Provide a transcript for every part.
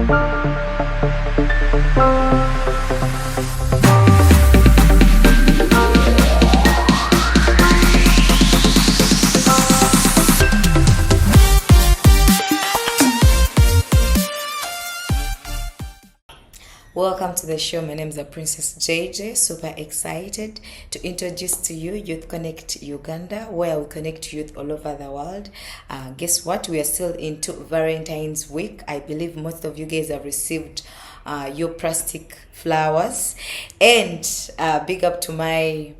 Welcome to the show. My name is Princess JJ. Super excited to introduce to you Youth Connect Uganda, where we connect youth all over the world. Guess what? We are still into Valentine's Week. I believe most of you guys have received your plastic flowers. And big up to my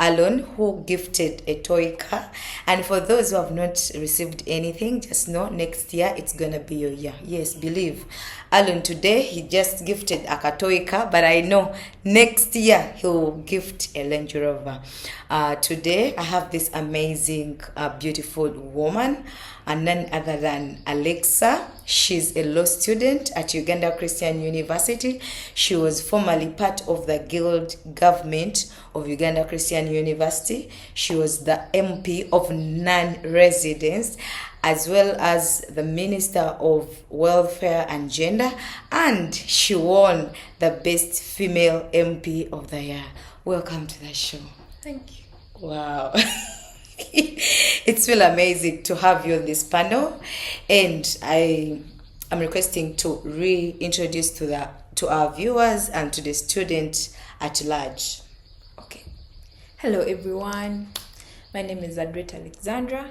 Alon, who gifted a toy car. And for those who have not received anything, just know next year it's gonna be your year. Yes, believe. Alon today he just gifted a toy car, but I know next year he will gift a Range Rover. Today I have this amazing, beautiful woman, and none other than Alexa. She's a law student at Uganda Christian University. She was formerly part of the Guild government of Uganda Christian University. She was the MP of non-residents, as well as the Minister of Welfare and Gender, and she won the Best Female MP of the Year. Welcome to the show. Thank you. Wow. It's really amazing to have you on this panel, and I'm requesting to reintroduce to our viewers and to the student at large. Okay. Hello everyone. My name is Adret Alexandra,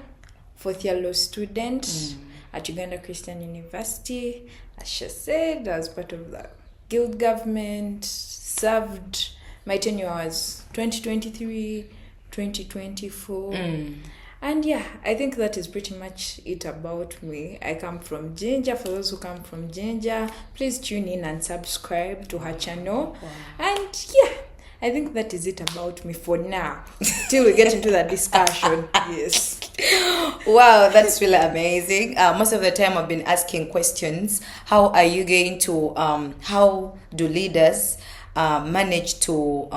fourth year law student at Uganda Christian University. As she said, I was part of the Guild government, served, my tenure was 2023, 2024. And yeah, I think that is pretty much it about me. I come from Jinja. For those who come from Jinja, please tune in and subscribe to her channel. Wow. And yeah, I think that is it about me for now, till we get into the discussion. Yes. Wow, that's really amazing. Most of the time I've been asking questions. How are you going to, how do leaders manage to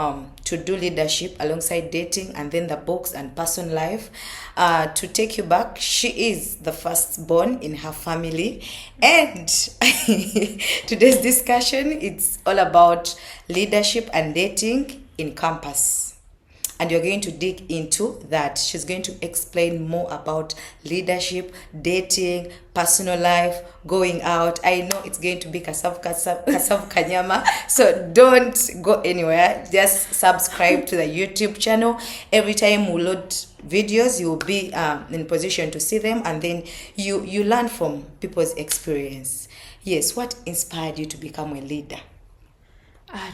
do leadership alongside dating and then the books and personal life? To take you back, she is the firstborn in her family, and today's discussion, it's all about leadership and dating in campus, and you're going to dig into that. She's going to explain more about leadership, dating, personal life, going out. I know it's going to be kasav kanyama, so don't go anywhere. Just subscribe to the YouTube channel. Every time we load videos, you'll be in position to see them, and then you learn from people's experience. Yes, what inspired you to become a leader?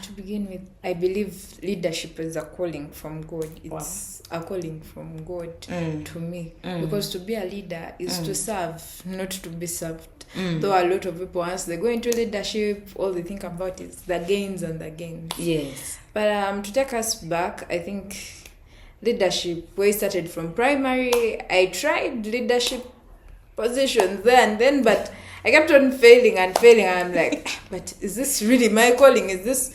To begin with, I believe leadership is a calling from God. It's a calling from God to me. Because to be a leader is to serve, not to be served. Though a lot of people, once they go into leadership, all they think about is the gains and the gains. Yes. But to take us back, I think leadership, where it started from primary, I tried leadership positions then, but I kept on failing. I'm like, but is this really my calling? Is this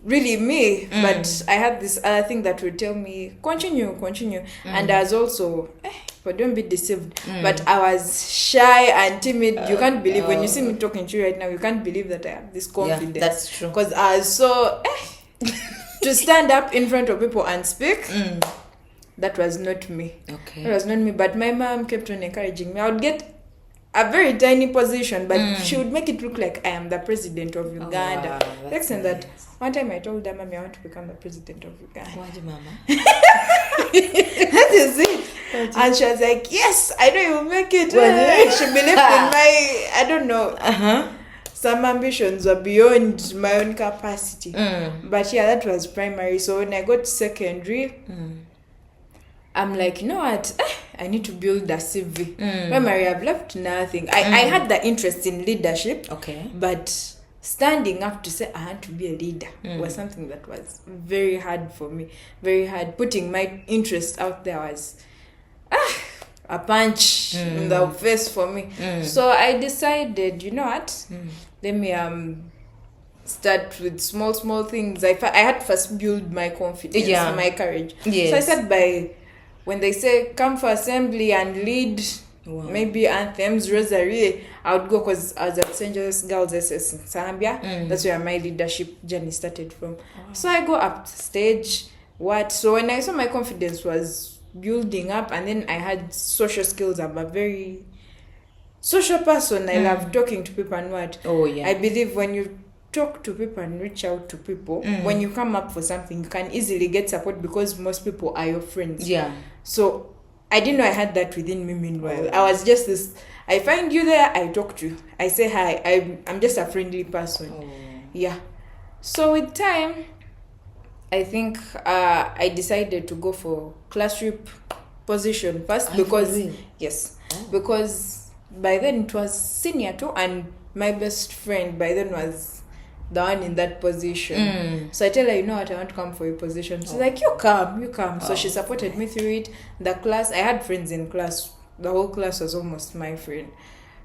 really me? But I had this other thing that would tell me, continue. And I was also, but don't be deceived. But I was shy and timid. You can't believe, when you see me talking to you right now, you can't believe that I have this confidence. Yeah, that's true. Because I was so, to stand up in front of people and speak, that was not me. Okay. That was not me. But my mom kept on encouraging me. I would get a very tiny position, but she would make it look like I am the president of Uganda. That's nice. That one time I told her, Mommy, I want to become the president of Uganda. Why, Mama? That is it. And she was like, yes, I know you'll make it. She believed in my, I don't know. Some ambitions were beyond my own capacity. But yeah, that was primary. So when I got to secondary, I'm like, you know what? I need to build a CV. Primary, I've left nothing. I had the interest in leadership. Okay. But standing up to say I had to be a leader was something that was very hard for me. Very hard. Putting my interest out there was a punch in the face for me. So I decided, you know what? Let me start with small things. I had to first build my confidence, my courage. Yes. So I said when they say come for assembly and lead Wow. maybe anthems, rosary. I would go because I was at St. Joseph's Girls SS in Zambia. That's where my leadership journey started from. So I go up stage. So when I saw my confidence was building up, and then I had social skills. I'm a very social person. I love talking to people and what. Oh yeah. I believe when you talk to people and reach out to people, when you come up for something, you can easily get support because most people are your friends. Yeah. So I didn't know I had that within me. Meanwhile, I was just this. I find you there. I talk to you. I say hi. I'm just a friendly person. Oh. Yeah. So with time, I think I decided to go for class rep position first because yes, because by then it was senior too, and my best friend by then was the one in that position. So I tell her, you know what, I want to come for your position. She's like, you come. So she supported me through it. The class, I had friends in class. The whole class was almost my friend.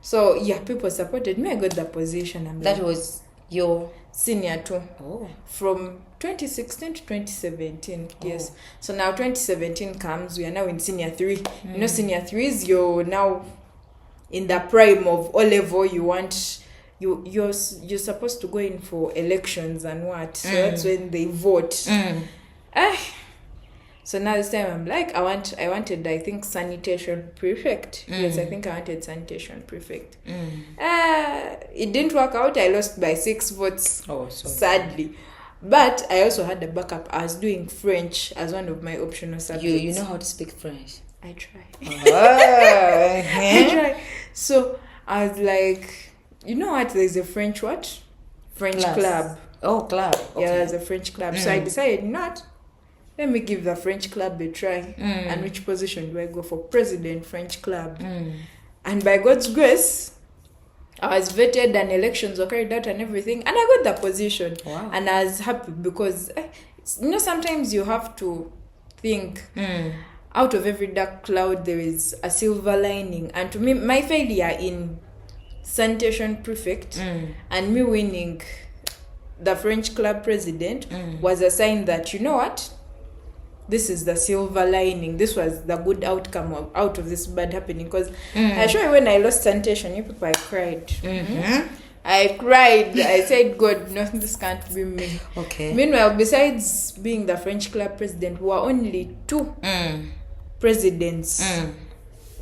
So yeah, people supported me. I got the position. That was your senior too. Oh. From 2016 to 2017. Yes. So now 2017 comes. We are now in senior 3. You know, senior 3 is you're now in the prime of O level. You want you're supposed to go in for elections and what. So that's when they vote. So now this time I'm like, I wanted I think sanitation prefect. Yes, I think I wanted sanitation prefect. It didn't work out. I lost by 6 votes. Oh, sorry. Sadly. But I also had a backup. I was doing French as one of my optional subjects. You know how to speak French? I try. I try. So I was like, you know what? There's a French what? French club. Oh, club. Okay. Yeah, there's a French club. So I decided not. Let me give the French club a try. And which position do I go for? President, French club. And by God's grace, I was vetted and elections were carried out and everything. And I got the position. Wow. And I was happy because, you know, sometimes you have to think out of every dark cloud, there is a silver lining. And to me, my failure in sanitation prefect and me winning the French club president was a sign that, you know what? This is the silver lining. This was the good outcome out of this bad happening. Because I assure you, when I lost sanitation, you people, I cried. I cried. I said, God, no, this can't be me. Okay. Meanwhile, besides being the French club president, who are only 2 presidents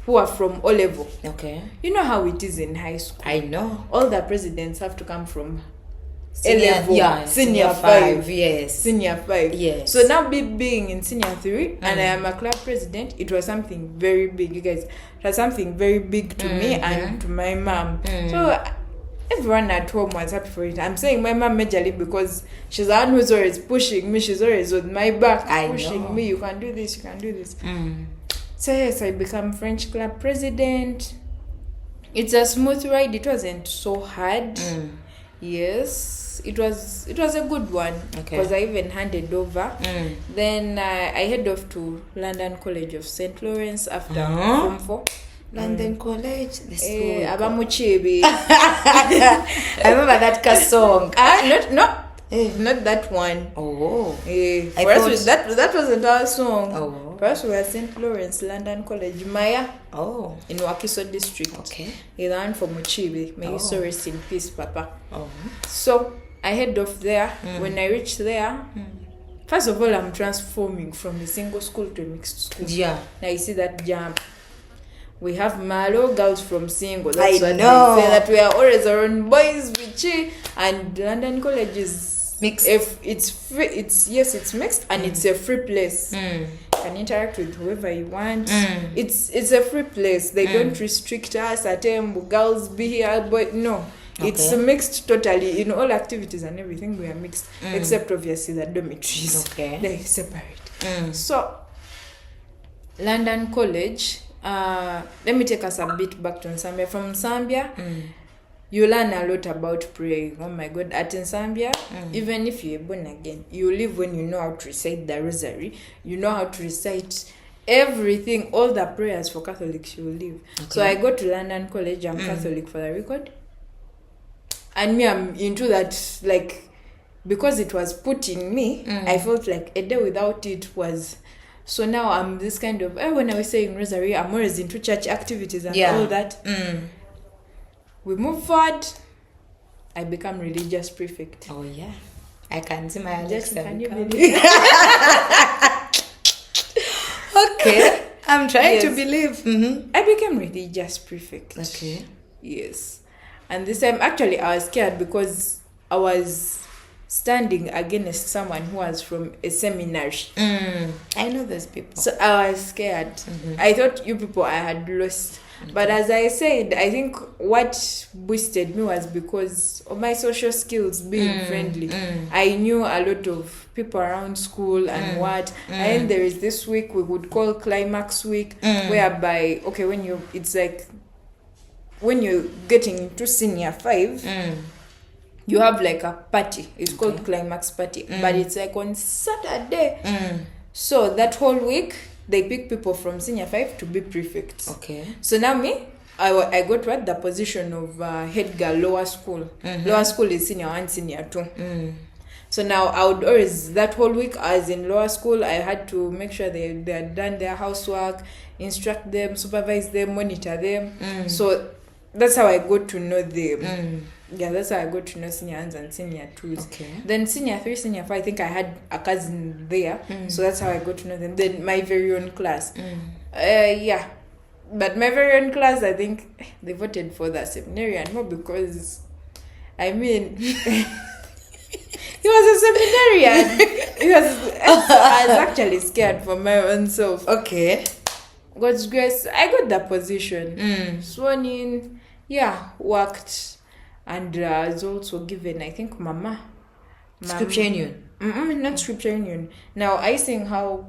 who are from O level. Okay. You know how it is in high school. I know. All the presidents have to come from Senior, level. yeah, Senior 5. Yes. Senior 5. Yes. So now being in senior 3 and I am a club president, it was something very big. You guys, it was something very big to me and to my mom. So everyone at home was happy for it. I'm saying my mom majorly because she's the one who's always pushing me. She's always on my back, pushing me. You can do this, you can do this. So yes, I become French club president. It's a smooth ride. It wasn't so hard. Yes, it was a good one because I even handed over. Then I head off to London College of St. Lawrence after Form 4. London College, the school. Abamuchibi. I remember that song. Not that one. Oh. For us, that wasn't our song. Oh. For us, we were St. Lawrence, London College, Maya. Oh. In Wakiso district. Okay. He ran for Muchibi. May you so rest in peace, Papa. Oh. So I head off there. When I reach there, first of all, I'm transforming from a single school to a mixed school. Yeah. Now you see that jump. We have Malo girls from single. That's what know. They say, that we are always around boys with and London College is mixed. If it's free, it's mixed and it's a free place. You can interact with whoever you want. It's a free place. They don't restrict us at girls be here, but no. Okay. It's mixed totally in all activities and everything. We are mixed, except obviously the dormitories. Okay, they separate. So London College. Let me take us a bit back to Zambia. From Zambia, you learn a lot about praying. Oh my God! In Zambia, even if you're born again, you live when you know how to recite the rosary. You know how to recite everything, all the prayers for Catholics. You live. Okay. So I go to London College. I'm Catholic for the record. And me, I'm into that, like, because it was put in me, I felt like a day without it was So now I'm this kind of, when I was saying rosary, I'm always into church activities and all that. We move forward. I become religious prefect. Oh yeah, I can see my Alexa. Can you become- believe? Okay, I'm trying to Yes. believe. I became religious prefect. Okay. Yes. And this time, actually, I was scared because I was standing against someone who was from a seminary. I know those people. So I was scared. I thought you people I had lost. But as I said, I think what boosted me was because of my social skills, being friendly. I knew a lot of people around school and what. And there is this week we would call Climax Week, whereby, okay, it's like when you're getting into senior 5, you have like a party. It's called Climax Party. But it's like on Saturday. So that whole week, they pick people from senior 5 to be prefects. Okay. So now I got the position of head girl lower school. Lower school is senior 1, senior 2. So now I would always, that whole week I was in lower school, I had to make sure they had done their housework, instruct them, supervise them, monitor them. So that's how I got to know them. Yeah, that's how I got to know senior 1s and senior 2s. Okay. Then senior 3, senior 4, I think I had a cousin there. So that's how I got to know them. Then my very own class. Yeah. But my very own class, I think they voted for the seminarian more because, I mean, he was a seminarian. I was actually scared for my own self. Okay. God's grace, I got the position. Sworn in, worked. And I was also given, I think, Mama. Scripture Union. Not Scripture Union. Now, I think how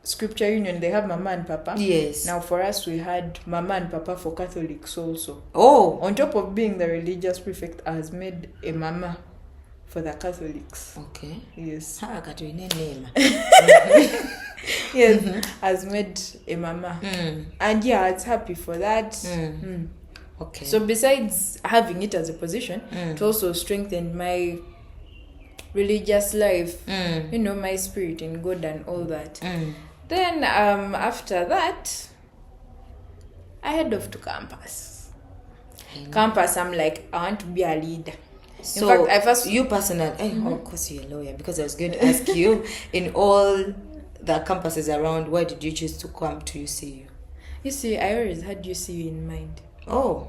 Scripture Union, they have Mama and Papa. Yes. Now, for us, we had Mama and Papa for Catholics also. Oh. On top of being the religious prefect, I was made a Mama for the Catholics. Okay. Yes. name. Yes, I was made a Mama. And I was happy for that. Okay. So besides having it as a position, it also strengthened my religious life, my spirit in God and all that. Then after that, I head off to campus. Campus, I'm like, I want to be a leader. So in fact, you personally, of course you're a lawyer, because I was going to ask you, in all the campuses around, why did you choose to come to UCU? You see, I always had UCU in mind. Oh,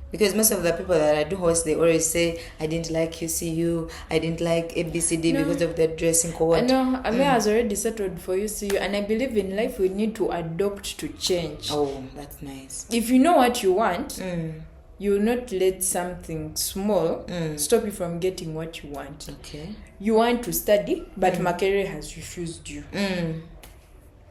because most of the people that I do host, they always say, I didn't like UCU, I didn't like ABCD because of the dressing code. No, I was already settled for UCU, and I believe in life we need to adopt to change. Oh, that's nice. If you know what you want, you will not let something small stop you from getting what you want. Okay. You want to study, but Makerere has refused you.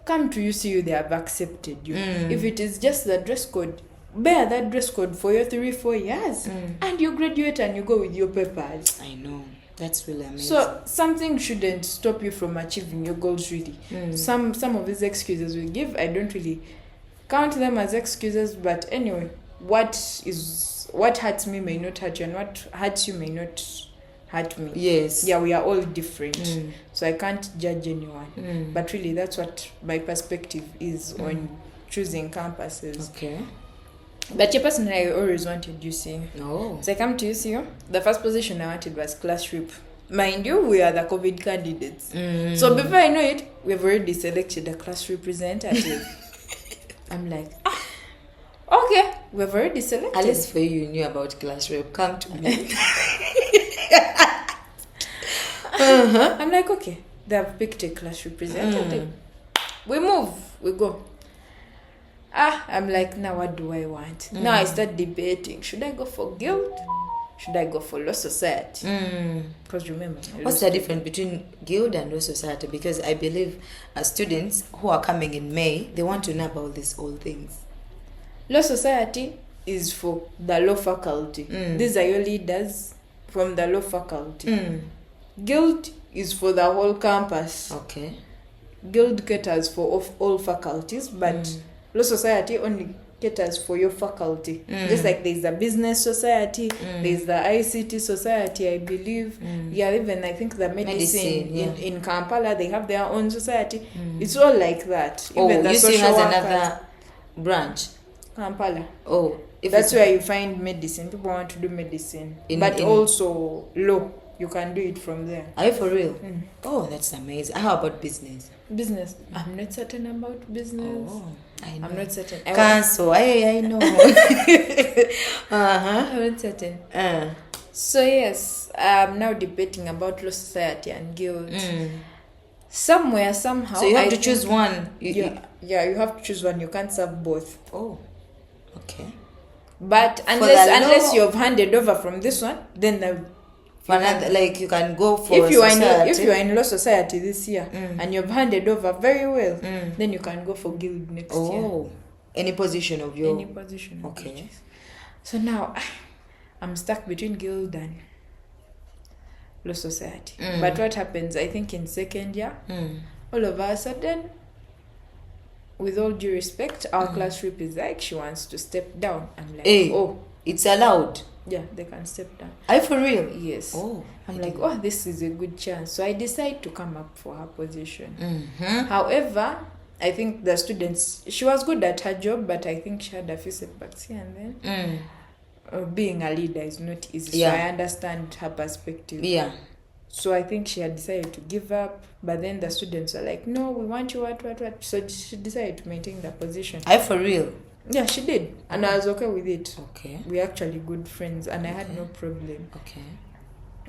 Come to UCU, they have accepted you. If it is just the dress code, bear that dress code for your 3-4 years, and you graduate and you go with your papers. I know. That's really amazing. So something shouldn't stop you from achieving your goals, really. Some of these excuses we give, I don't really count them as excuses, but anyway, what hurts me may not hurt you, and what hurts you may not hurt me. Yes. Yeah, we are all different. So I can't judge anyone. But really, that's what my perspective is on choosing campuses. Okay. But personally, I always wanted UCU. Oh. So I come to UCU. The first position I wanted was class rep. Mind you, we are the COVID candidates. So before I know it, we've already selected a class representative. I'm like, okay, we've already selected. At least for you knew about class rep. Come to me. I'm like, okay, they have picked a class representative. We move, we go. I'm like, now what do I want? Now I start debating. Should I go for guild? Should I go for law society? Because remember, what's the difference between guild and law society? Because I believe students who are coming in May, they want to know about these old things. Law society is for the law faculty. These are your leaders from the law faculty. Guild is for the whole campus. Okay. Guild caters for all faculties, but law society only caters for your faculty. Just like there's a business society, there's the ICT society, I believe. Yeah, even I think the medicine in Kampala, they have their own society. It's all like that. Even the UC social has workers, another branch. Kampala. Oh, That's where you find medicine. People want to do medicine. But also law. You can do it from there. Are you for real? Oh, that's amazing. How about business? Business. I'm not certain about business. Oh, I know. I'm not certain. Cancel. I know. I'm not certain. So yes, I'm now debating about law society and guild. Somewhere, somehow. So you have to choose one. You have to choose one. You can't serve both. Oh, okay. But unless you've handed over from this one, then like you can go for if you are in law society this year and you've handed over very well, then you can go for guild next year. Oh, any position of your Okay. So now I'm stuck between guild and law society. But what happens? I think in second year, all of a sudden, with all due respect, our class rep is like, she wants to step down. I'm like, it's allowed. Yeah, they can step down. Are you for real? Yes. Oh, I'm like, this is a good chance. So I decide to come up for her position. However, I think the students, she was good at her job, but I think she had a few setbacks here and then. Being a leader is not easy. So I understand her perspective. Yeah. So I think she had decided to give up, but then the students were like, no, we want you, what. So she decided to maintain the position. Are you for real? Yeah, she did. And I was okay with it. Okay. We're actually good friends and I had no problem. Okay.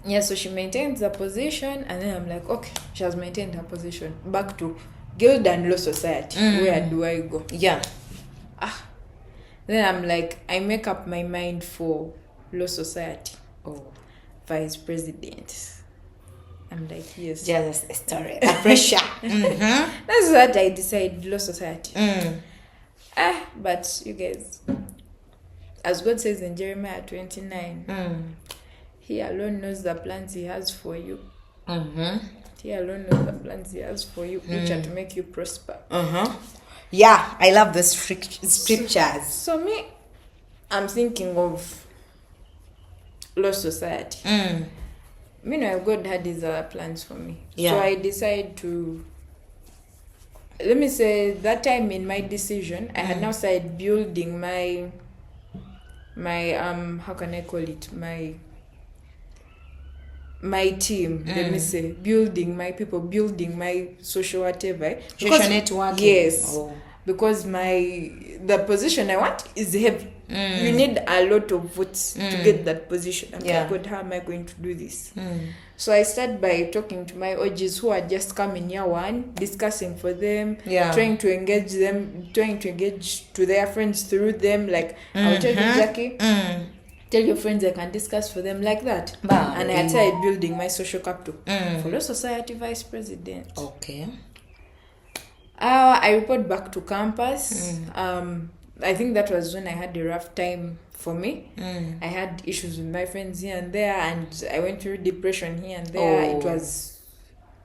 Yeah, so she maintains the position and then I'm like, okay, she has maintained her position. Back to guild and law society. Where do I go? Yeah. Then I'm like, I make up my mind for law society. Vice president. I'm like, yes. Just a story. A pressure. That's what I decided, law society. But you guys, as God says in Jeremiah 29, He alone knows the plans He has for you. He alone knows the plans He has for you, which are to make you prosper. Yeah, I love the scriptures. So me, I'm thinking of law society. Meanwhile, God had His other plans for me. Yeah. So I decided to, let me say, that time in my decision, I had now started building my how can I call it, my team. Let me say, building my people, building my social whatever. Social networking. Yes. Because the position I want is heavy. You need a lot of votes to get that position. I'm like, God, how am I going to do this? So I start by talking to my OGs who are just coming year one, discussing for them, trying to engage them, trying to engage to their friends through them. Like, I'll tell you, Jackie, tell your friends I can discuss for them, like that. And I started building my social capital for law society vice president. Okay. I report back to campus. I think that was when I had a rough time for me. I had issues with my friends here and there, and I went through depression here and there. It was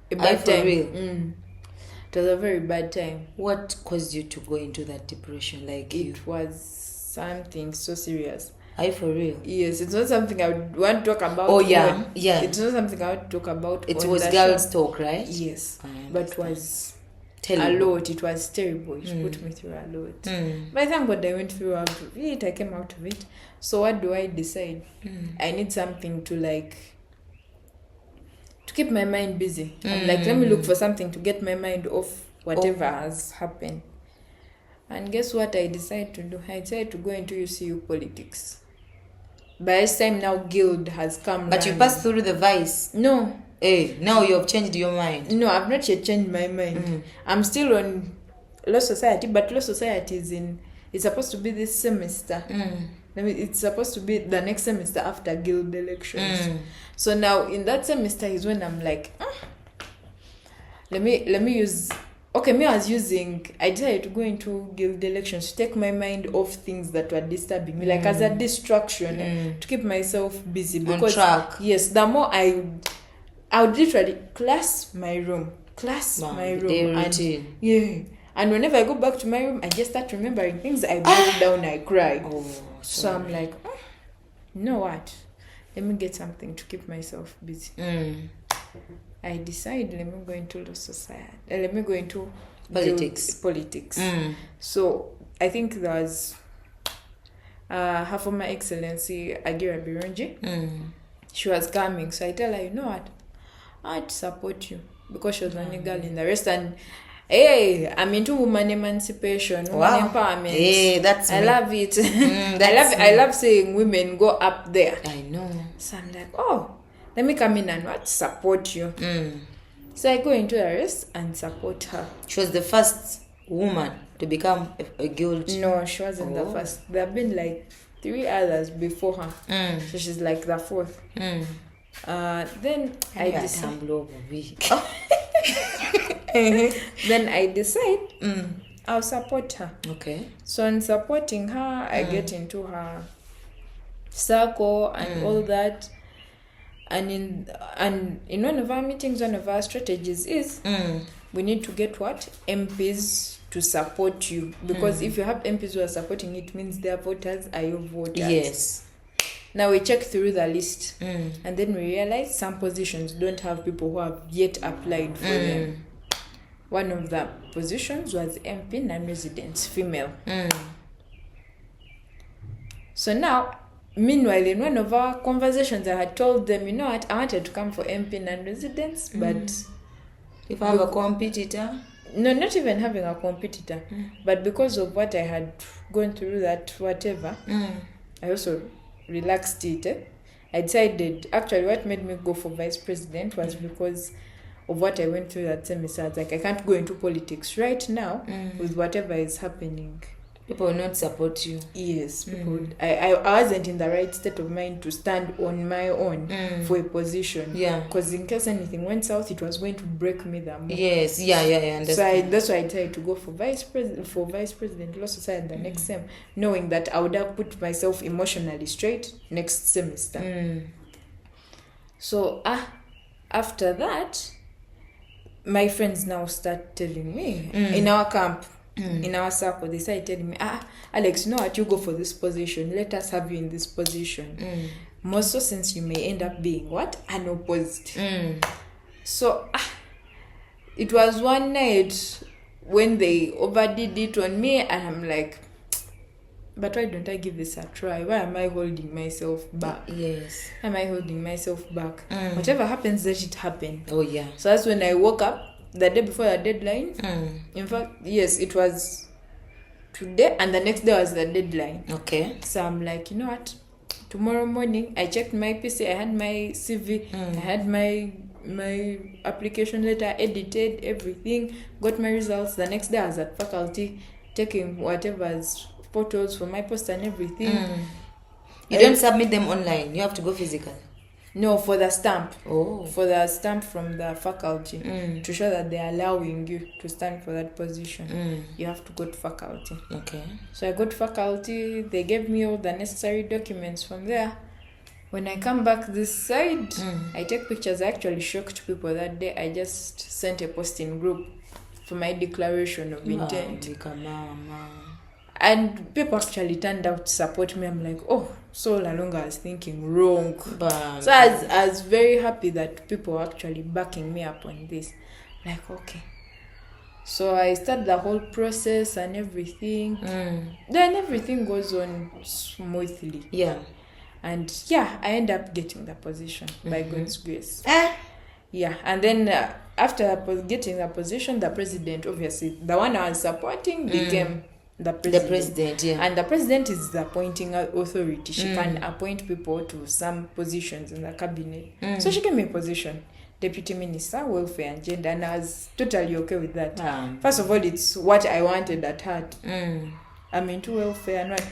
a bad time. It was a very bad time. What caused you to go into that depression? It was something so serious. Are you for real? Yes, it's not something I would want to talk about. It's not something I would talk about. It was girls' talk, right? Yes, but it was terrible. A lot. It was terrible. It put me through a lot. But thank God I went through out of it. I came out of it. So what do I decide? I need something to keep my mind busy. I'm like, let me look for something to get my mind off whatever has happened. And guess what I decided to do? I decided to go into UCU politics. By this time now, guild has come. But you passed through the vice. No. Now you have changed your mind. No, I've not yet changed my mind. I'm still on law society, but law society it's supposed to be this semester. It's supposed to be the next semester after guild elections. So now in that semester is when I'm like, let me use. Okay, I decided to go into guild elections to take my mind off things that were disturbing me, like as a distraction, to keep myself busy. Because, on track. Yes, the more I would literally class my room, day routine. And whenever I go back to my room, I just start remembering things. I break down, I cry. Oh, So I'm like, you know what? Let me get something to keep myself busy. I decide, let me go into the society. Let me go into politics. So I think there was her former excellency, Agira Birunji. She was coming. So I tell her, you know what? I'd support you. Because she was the only girl in the rest. And hey, I'm into woman emancipation, woman empowerment. Hey, that's I me. love it. I love seeing women go up there. I know. So I'm like, oh, let me come in and what? Support you. So I go into the rest and support her. She was the first woman to become a guild. No, she wasn't the first. There have been like 3 others before her. So she's like the 4th. Then I decide. Then I decide I'll support her. Okay. So in supporting her, I get into her circle and all that. And in one of our meetings, one of our strategies is we need to get what? MPs to support you. Because if you have MPs who are supporting, it means their voters are your voters. Yes. Now we check through the list and then we realize some positions don't have people who have yet applied for them. One of the positions was MP non-residents, female. So now, meanwhile, in one of our conversations, I had told them, you know what, I wanted to come for MP non-residents, but... If I have a competitor? No, not even having a competitor. But because of what I had gone through, that whatever, I also relaxed it. I decided, actually what made me go for vice president was because of what I went through that semester. I was like, I can't go into politics right now with whatever is happening. People will not support you. Yes, people would. I wasn't in the right state of mind to stand on my own for a position. Yeah. Because in case anything went south, it was going to break me the most. Yes, yeah, So that's why I decided to go for vice president Law Society the next sem, knowing that I would have put myself emotionally straight next semester. So after that, my friends now start telling me in our camp, in our circle, they started telling me, Alex, you know what, you go for this position, let us have you in this position. More so since you may end up being what? Unopposed. So it was one night when they overdid it on me, and I'm like, but why don't I give this a try? Why am I holding myself back? Yes. Why am I holding myself back? Whatever happens, let it happen. Oh, yeah. So that's when I woke up the day before the deadline. In fact, yes, it was today, and the next day was the deadline. Okay. So I'm like, you know what? Tomorrow morning, I checked my PC. I had my CV. I had my application letter edited, everything. Got my results. The next day, I was at faculty taking whatever's photos for my post and everything. You don't submit them online. You have to go physical. No, for the stamp. Oh. For the stamp from the faculty to show that they're allowing you to stand for that position. You have to go to faculty. Okay. So I got to faculty. They gave me all the necessary documents from there. When I come back this side, I take pictures. I actually shocked people that day. I just sent a post in group for my declaration of intent. And people actually turned out to support me. I'm like, oh, so long I was thinking wrong. So I was very happy that people were actually backing me up on this. Like, okay. So I started the whole process and everything. Then everything goes on smoothly. Yeah. And yeah, I end up getting the position by God's grace. Yeah, and then after getting the position, the president, obviously, the one I was supporting became the president. The president, yeah. And the president is the appointing authority. She can appoint people to some positions in the cabinet. So she gave me a position, Deputy Minister, Welfare and Gender, and I was totally okay with that. First of all, it's what I wanted at heart. I'm into welfare and what.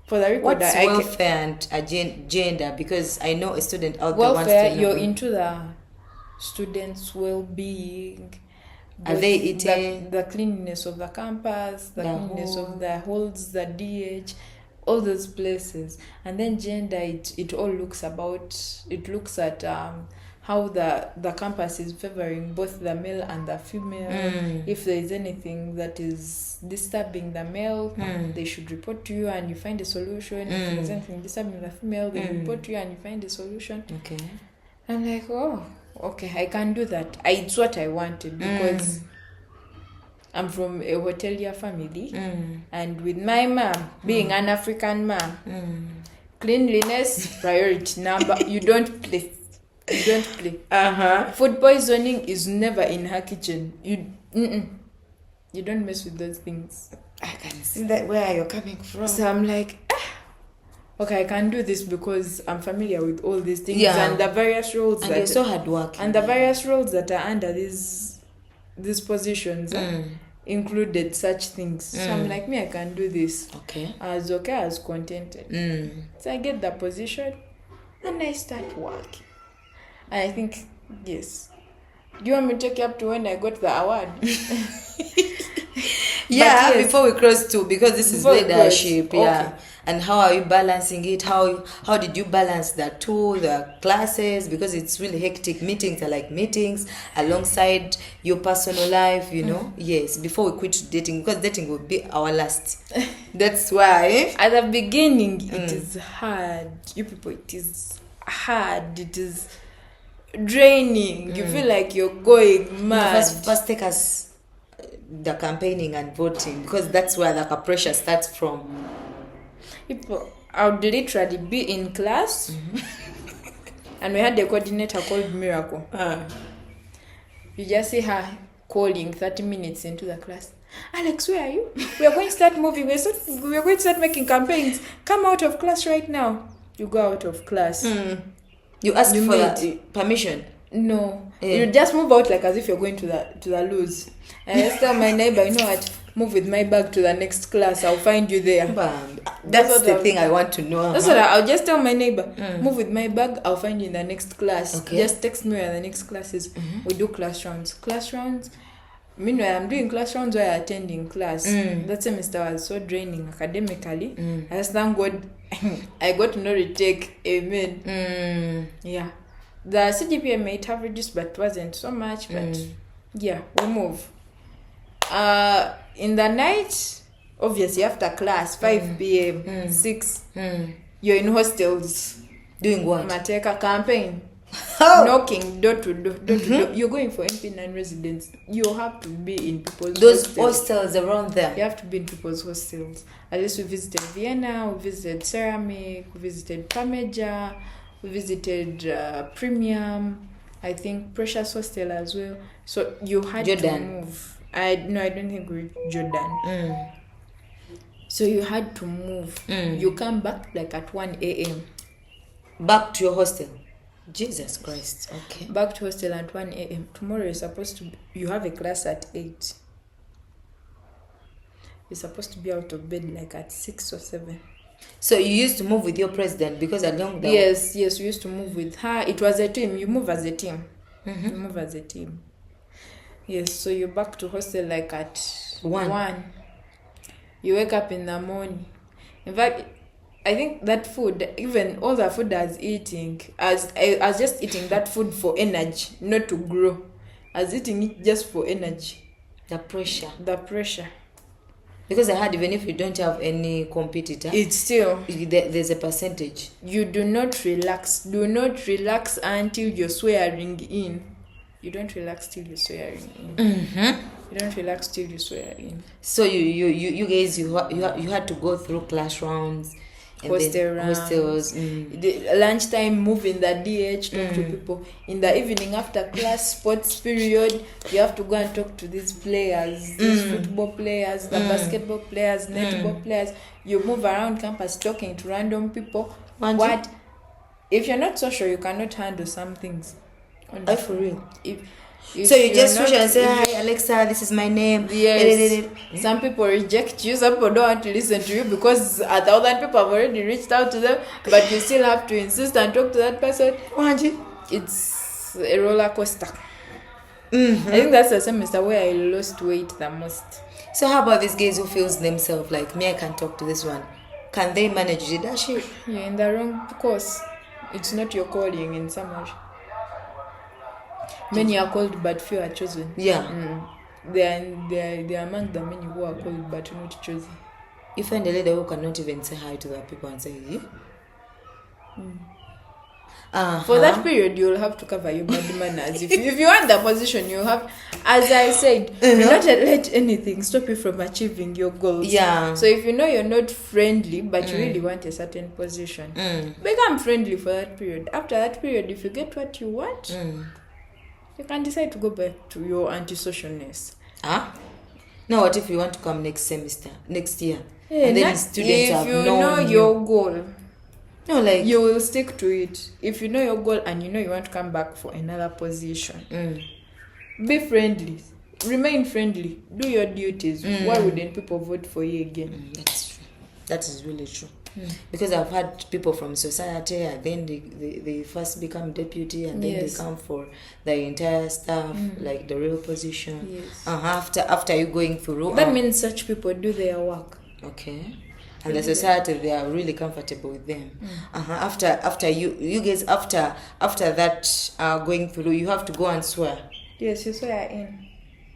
For the record, what's welfare and gender? Because I know a student out there wants welfare, to know. you're into the students' well-being. Are they eating? The cleanliness of the campus, the cleanliness of the halls, the DH, all those places. And then gender, it all looks at how the campus is favoring both the male and the female. If there is anything that is disturbing the male, they should report to you and you find a solution. If there's anything disturbing the female, they report to you and you find a solution. Okay. I'm like, oh, okay, I can do that. It's what I wanted because I'm from a hotelier family, and with my mom being an African mom, cleanliness priority number. You don't play. You don't play. Food poisoning is never in her kitchen. You don't mess with those things. I can see that where you're coming from. So I'm like, okay, I can do this because I'm familiar with all these things and the various roles and you're so hardworking. And the various roles that are under these positions included such things. So I'm like, I can do this. Okay. I was contented. So I get the position and I start working. And I think, yes. Do you want me to take you up to when I got the award? Before we cross to, because this is leadership, Okay. And how are you balancing it? How did you balance the classes? Because it's really hectic. Meetings are like meetings alongside your personal life, you know. Yes, before we quit dating, because dating will be our last. That's why. At the beginning, it is hard. You people, it is hard. It is draining. You feel like you're going mad. First take us the campaigning and voting, because that's where the pressure starts from. People, I would literally be in class, and we had a coordinator called Miracle. You just see her calling 30 minutes into the class. Alex, where are you? We are going to start moving. We are going to start making campaigns. Come out of class right now. You go out of class. You ask for that permission? No. You just move out like as if you're going to the loose. And I just tell my neighbor, you know what? Move with my bag to the next class. I'll find you there. That's the thing I want to know. That's what I'll just tell my neighbor. Move with my bag. I'll find you in the next class. Okay. Just text me where the next class is. We do class rounds. Meanwhile, I'm doing class rounds while attending class. That semester was so draining academically. I just thank God I got to no retake. Amen. Yeah. The CGPA might have reduced, but it wasn't so much. But yeah, we move. In the night, obviously after class, 5 p.m., 6, you're in hostels. Doing what? Mateka campaign. Knocking door to door. You're going for MP non-residents. You have to be in people's hostels around there. You have to be in people's hostels. At least we visited Vienna, we visited Ceramic, we visited Pameja, we visited Premium, I think Precious Hostel as well. So you had to move. I don't think we reached Jordan. So you had to move. You come back like at 1 a.m. Back to your hostel. Jesus Christ. Okay. Back to hostel at 1 a.m. Tomorrow you have a class at 8. You're supposed to be out of bed like at 6 or 7. So you used to move with your president because along the Yes, we used to move with her. It was a team. You move as a team. You move as a team. Yes, so you're back to hostel like at 1. You wake up in the morning. In fact, I think that food, even all the food I was eating, I was just eating that food for energy, not to grow. I was eating it just for energy. The pressure. Because I heard even if you don't have any competitor, it's still there's a percentage. You do not relax. Do not relax until you're swearing in. You don't relax till you're swearing in. You don't relax till you swear in. So you guys you had to go through class rounds. Hostels. The lunchtime, move in the DH, talk to people. In the evening after class, sports period, you have to go and talk to these players, these football players, the basketball players, netball players. You move around campus talking to random people. What? If you're not social, you cannot handle some things. For real? So you just switch and say, "Hi Alexa, this is my name." Yes. Some people reject you. Some people don't want to listen to you because 1,000 people have already reached out to them, but you still have to insist and talk to that person. It's a roller coaster. I think that's the semester where I lost weight the most. So how about these guys who feels themselves like, me, I can talk to this one? Can they manage leadership? You're in the wrong course. It's not your calling in summary. Many are called, but few are chosen. Yeah. They are among the many who are called, but not chosen. You find a lady who cannot even say hi to the people and say, "You." For that period, you'll have to cover your bad manners. If you want the position, you have, as I said, do not let anything stop you from achieving your goals. Yeah. So if you know you're not friendly, but you really want a certain position, become friendly for that period. After that period, if you get what you want, you can decide to go back to your antisocialness. Now, what if you want to come next year? Yeah, and then students have if you known know your goal, no, like you will stick to it. If you know your goal and you know you want to come back for another position, be friendly, remain friendly, do your duties. Why wouldn't people vote for you again? That's true. That is really true. Because I've had people from society, and then they first become deputy, and then they come for the entire staff, like the real position. Yes. After you going through. That means such people do their work. Okay. And the society, they are really comfortable with them. After you guys, after that going through, you have to go and swear. Yes, you swear in.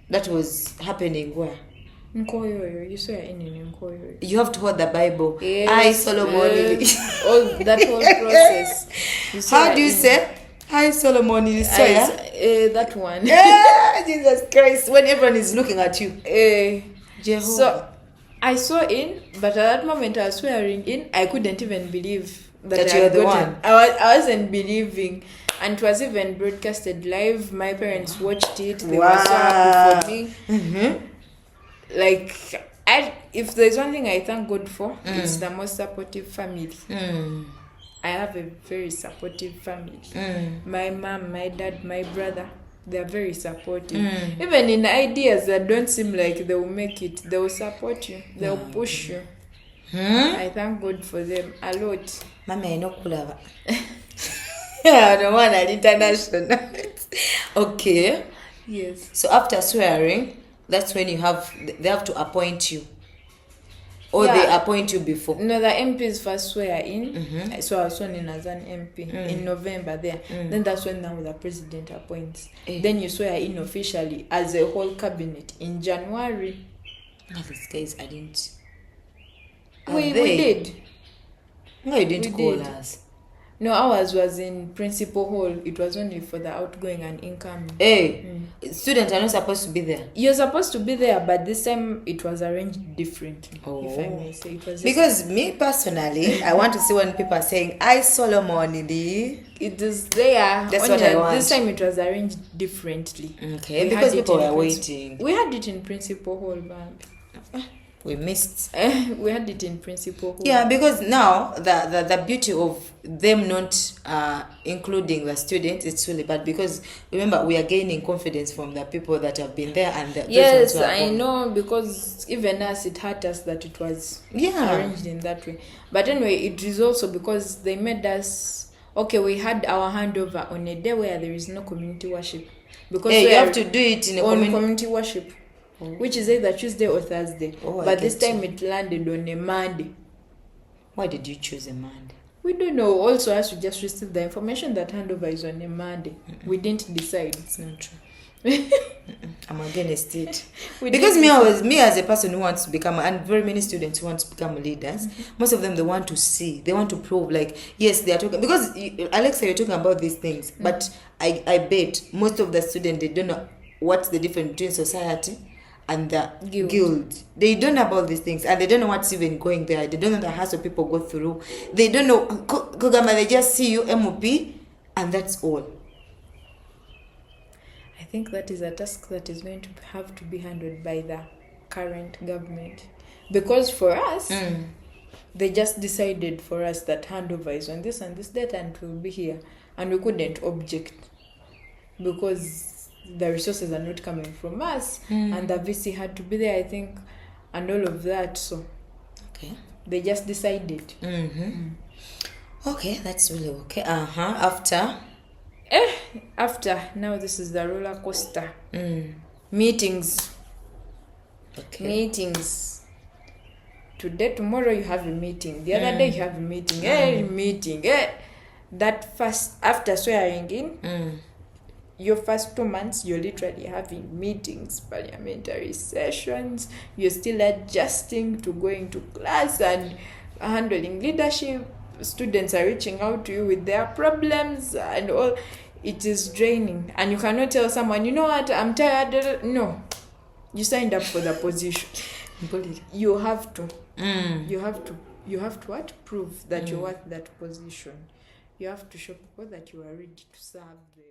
That was happening where? Nkoyoyo, you swear in Nkoyoyo. You have to hold the Bible. Yes, I, Solomon. All that whole process. How do you say? Hi, Solomon. You swear? That one. Jesus Christ. When everyone is looking at you. Jehovah. So, I saw in, but at that moment I was swearing in, I couldn't even believe that you were the one. I wasn't believing. And it was even broadcasted live. My parents watched it. They were so happy for me. Like, if there's one thing I thank God for, it's the most supportive family. I have a very supportive family. My mom, my dad, my brother, they're very supportive. Even in ideas that don't seem like they will make it, they will support you. They will push you. I thank God for them a lot. Mama, I know Kulava. The one at international. Okay. Yes. So after swearing, that's when they have to appoint you. Or they appoint you before? No, the MPs first swear in. So I was sworn in as an MP in November there. Then that's when now the president appoints. Then you swear in officially as a whole cabinet in January. No, these guys, I didn't. We did. No, you didn't call us. No, ours was in Principal Hall. It was only for the outgoing and incoming. Students are not supposed to be there. You're supposed to be there, but this time it was arranged differently. If I may say, it was because me personally, I want to see when people are saying, "I Solomon." It is there. That's what I want. This time it was arranged differently. Okay, because people were waiting. We had it in Principal Hall, but we missed. We had it in Principal Hall. Yeah, because now the beauty of them not including the students, it's really bad, because remember, we are gaining confidence from the people that have been there, and yes, I know, because even us, it hurt us that it was arranged in that way. But anyway, it is also because they made us we had our handover on a day where there is no community worship, because you have to do it in community worship. Which is either Tuesday or Thursday. But this time it landed on a Monday. Why did you choose a Monday? We don't know. Also, as we just received the information that handover is on a Monday. We didn't decide. It's not true. I'm against it. Because me as a person who wants to become, and very many students who want to become leaders, most of them, they want to see, they want to prove, like, yes, they are talking, because Alexa, you're talking about these things, but I bet most of the students, they don't know what's the difference between society and the guild. They don't know about these things, and they don't know what's even going there. They don't know the hassle people go through. They don't know Kogama. They just see you MOP, and that's all. I think that is a task that is going to have to be handled by the current government, because for us, they just decided for us that handover is on this and this date, and we'll be here, and we couldn't object because the resources are not coming from us, and the VC had to be there, I think, and all of that. So they just decided. Okay, that's really okay. After now, this is the roller coaster. Meetings. Meetings. Today, tomorrow you have a meeting. The other day you have a meeting. Meeting. That first, after swearing in, your first 2 months, you're literally having meetings, parliamentary sessions, you're still adjusting to going to class and handling leadership. Students are reaching out to you with their problems and all. It is draining. And you cannot tell someone, you know what, I'm tired. No. You signed up for the position. You have to. You have to what? Prove that you're worth that position. You have to show people that you are ready to serve them.